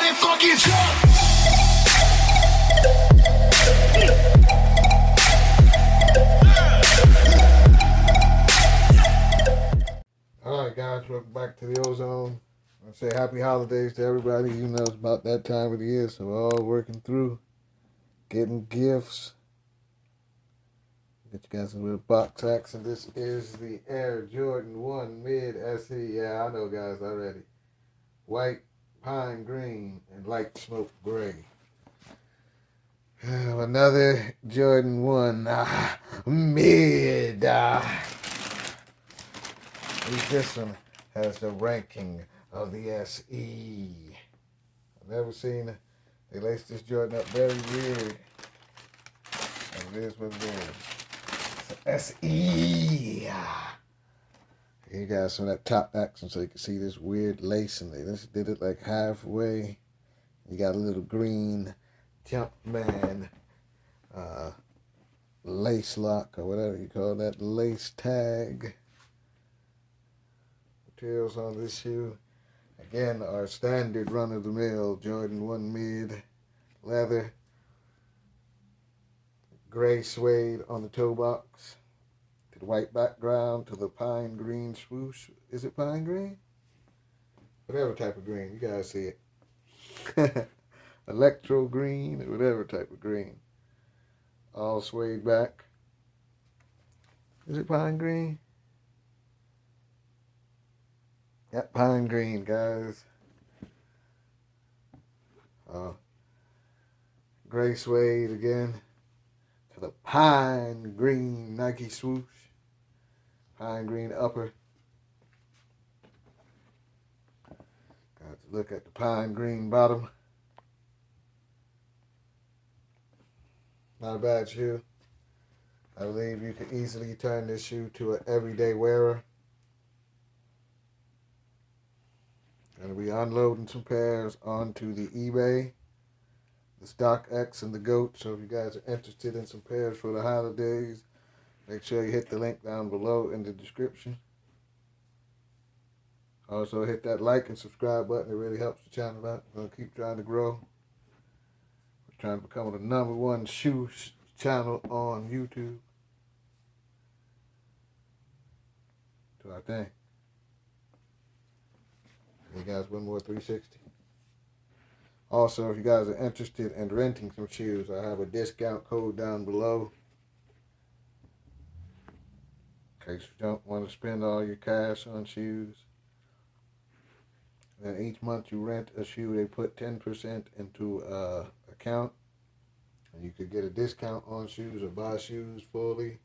my fucking truck. Alright guys, welcome back to the Ozone. I say happy holidays to everybody. You know it's about that time of the year, so we're all working through, getting gifts. Get you guys a little box action. This is the Air Jordan 1 Mid SE. Yeah, I know guys already. White, pine green, and light smoke gray. Another Jordan 1 Mid. This one has the ranking of the SE. I've never seen it. They laced this Jordan up very weird. And it is what it is. It's SE. You got some of that top action so you can see this weird lacing. They just did it like halfway. You got a little green Jumpman lace lock or whatever you call that, lace tag. Materials on this shoe. Again, our standard run-of-the-mill Jordan 1 Mid leather. Gray suede on the toe box. To the white background, to the pine green swoosh. Is it pine green? Whatever type of green, you guys see it. Electro green, or whatever type of green. All suede back. Is it pine green? Yep, pine green, guys. Gray suede again. To the pine green Nike swoosh. Pine green upper. Got to look at the pine green bottom. Not a bad shoe. I believe you could easily turn this shoe to an everyday wearer. Gonna be unloading some pairs onto the eBay, the StockX and the GOAT. So if you guys are interested in some pairs for the holidays, make sure you hit the link down below in the description. Also hit that like and subscribe button. It really helps the channel out. We're gonna keep trying to grow. We're trying to become the #1 shoe channel on YouTube. Do our thing. You guys, one more 360. Also, if you guys are interested in renting some shoes, I have a discount code down below. In case you don't want to spend all your cash on shoes. And each month you rent a shoe, they put 10% into account. And you could get a discount on shoes or buy shoes fully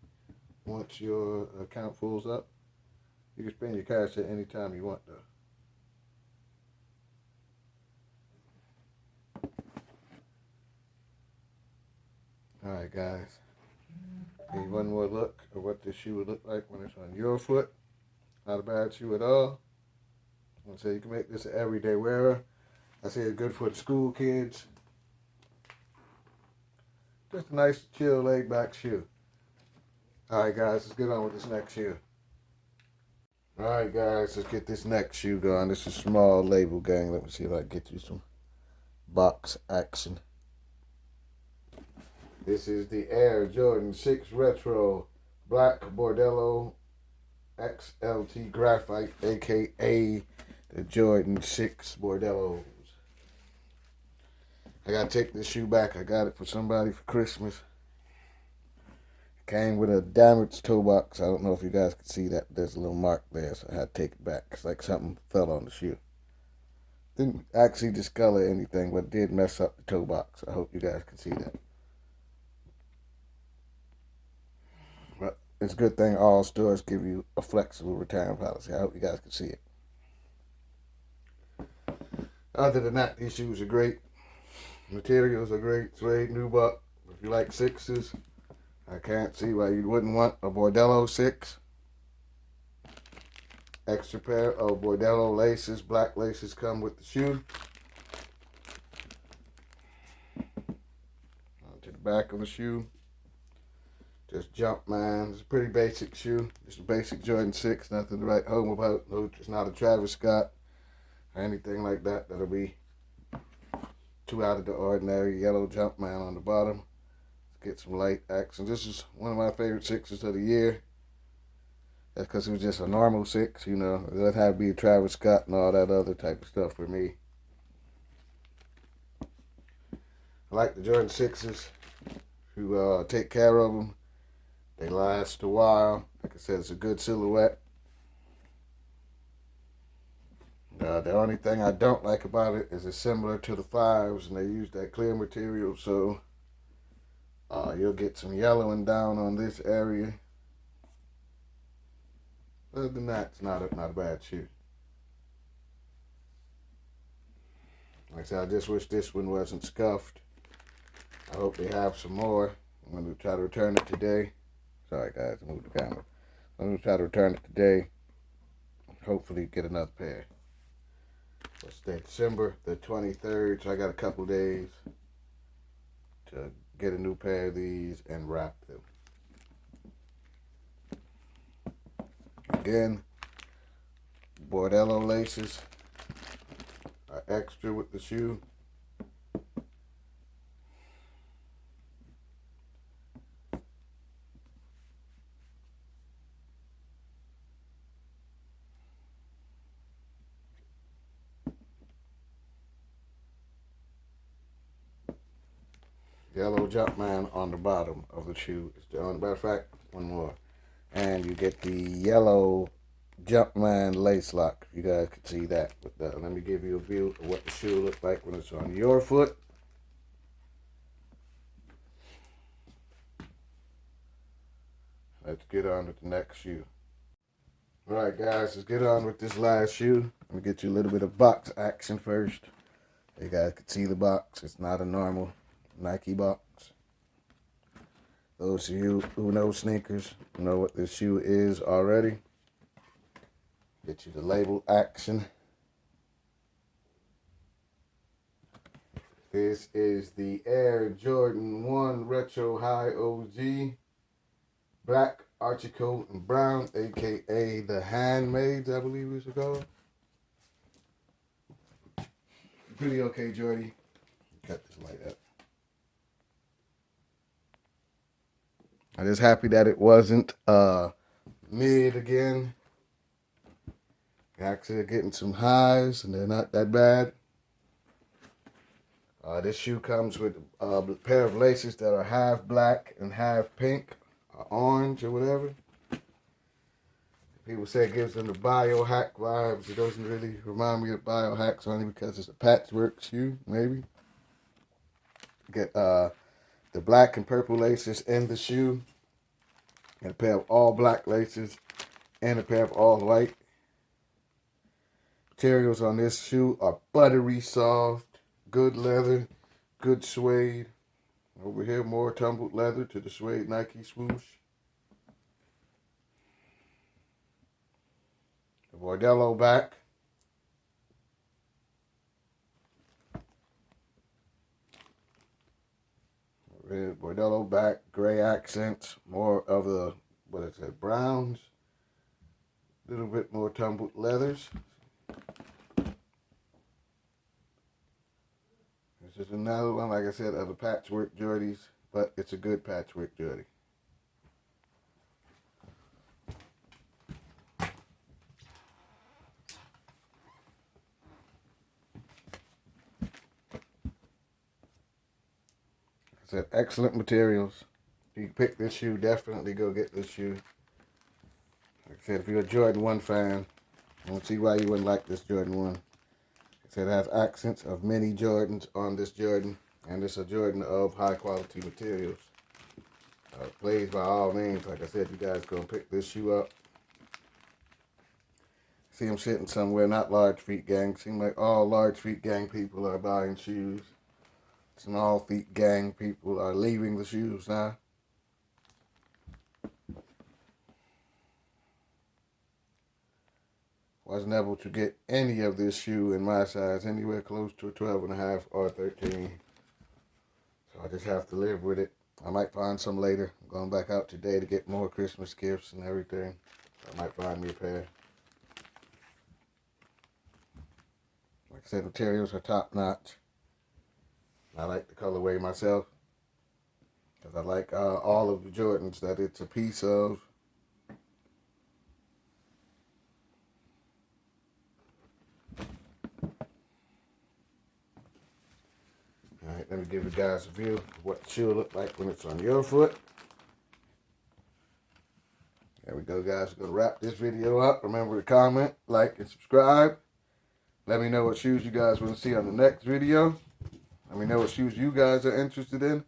once your account fills up. You can spend your cash at any time you want though. Alright guys, need one more look at what this shoe would look like when it's on your foot. Not a bad shoe at all. I'll say you can make this an everyday wearer. I say it's good for the school kids. Just a nice, chill, laid back shoe. Alright guys, let's get on with this next shoe. Alright guys, let's get this next shoe going. This is small label gang. Let me see if I can get you some box action. This is the Air Jordan 6 Retro Black Bordeaux XLT Graphite, aka the Jordan 6 Bordeaux. I gotta take this shoe back. I got it for somebody for Christmas. It came with a damaged toe box. I don't know if you guys can see that. There's a little mark there, so I had to take it back. It's like something fell on the shoe. Didn't actually discolor anything, but it did mess up the toe box. I hope you guys can see that. But it's a good thing all stores give you a flexible return policy. I hope you guys can see it. Other than that, these shoes are great. Materials are great. Suede, nubuck. If you like sixes, I can't see why you wouldn't want a Bordeaux 6. Extra pair of Bordeaux laces. Black laces come with the shoe. To the back of the shoe. Just Jumpman. It's a pretty basic shoe. Just a basic Jordan 6. Nothing to write home about. No, it's not a Travis Scott or anything like that. That'll be too out of the ordinary. Yellow Jumpman on the bottom. Let's get some light action. This is one of my favorite sixes of the year. That's because it was just a normal six, you know. It doesn't have to be Travis Scott and all that other type of stuff for me. I like the Jordan 6s. Who take care of them. They last a while. Like I said, it's a good silhouette. The only thing I don't like about it is it's similar to the 5s, and they use that clear material, so you'll get some yellowing down on this area. Other than that, it's not a bad shoe. Like I said, I just wish this one wasn't scuffed. I hope they have some more. I'm going to try to return it today. Sorry guys, I moved the camera. I'm going to try to return it today. Hopefully get another pair. It's December the 23rd, so I got a couple days to get a new pair of these and wrap them. Again, Bordeaux laces are extra with the shoe. Yellow Jumpman on the bottom of the shoe. Matter of fact, one more. And you get the yellow Jumpman lace lock. You guys can see that. Let me give you a view of what the shoe looks like when it's on your foot. Let's get on with the next shoe. Alright guys, let's get on with this last shoe. Let me get you a little bit of box action first. You guys can see the box. It's not a normal Nike box. Those of you who know sneakers know what this shoe is already. Get you the label action. This is the Air Jordan 1 Retro High OG. Black, Archie coat, and brown, aka the handmaids, I believe it's called. Pretty okay, Jordy. Cut this light up. I'm just happy that it wasn't mid again. Actually getting some highs, and they're not that bad. This shoe comes with a pair of laces that are half black and half pink, or orange, or whatever. People say it gives them the biohack vibes. It doesn't really remind me of biohacks, only because it's a patchwork shoe, maybe. Get the black and purple laces in the shoe, and a pair of all black laces, and a pair of all white. Materials on this shoe are buttery soft, good leather, good suede. Over here, more tumbled leather to the suede Nike swoosh. The Bordeaux back. Red Bordeaux back, gray accents, more of the, what is it, browns. A little bit more tumbled leathers. This is another one, like I said, of the patchwork Jordys, but it's a good patchwork Jordy. Like I said, excellent materials. If you pick this shoe, definitely go get this shoe. Like I said, if you're a Jordan 1 fan, I don't see why you wouldn't like this Jordan 1. It has accents of many Jordans on this Jordan, and it's a Jordan of high quality materials. Please, by all means, like I said, you guys go and pick this shoe up. See them sitting somewhere, not large feet gang. Seems like all large feet gang people are buying shoes. Small feet gang people are leaving the shoes now. Wasn't able to get any of this shoe in my size, anywhere close to a 12.5 or 13. So I just have to live with it. I might find some later. I'm going back out today to get more Christmas gifts and everything. I might find me a pair. Like I said, materials are top notch. I like the colorway myself because I like all of the Jordans that it's a piece of. All right, let me give you guys a view of what the shoe will look like when it's on your foot. There we go, guys. We're going to wrap this video up. Remember to comment, like, and subscribe. Let me know what shoes you guys want to see on the next video. Let me know what shoes you guys are interested in.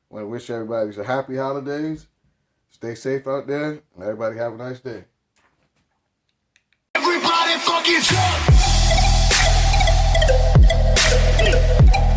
I want to wish everybody a happy holidays. Stay safe out there, and everybody have a nice day. Everybody fucking jump!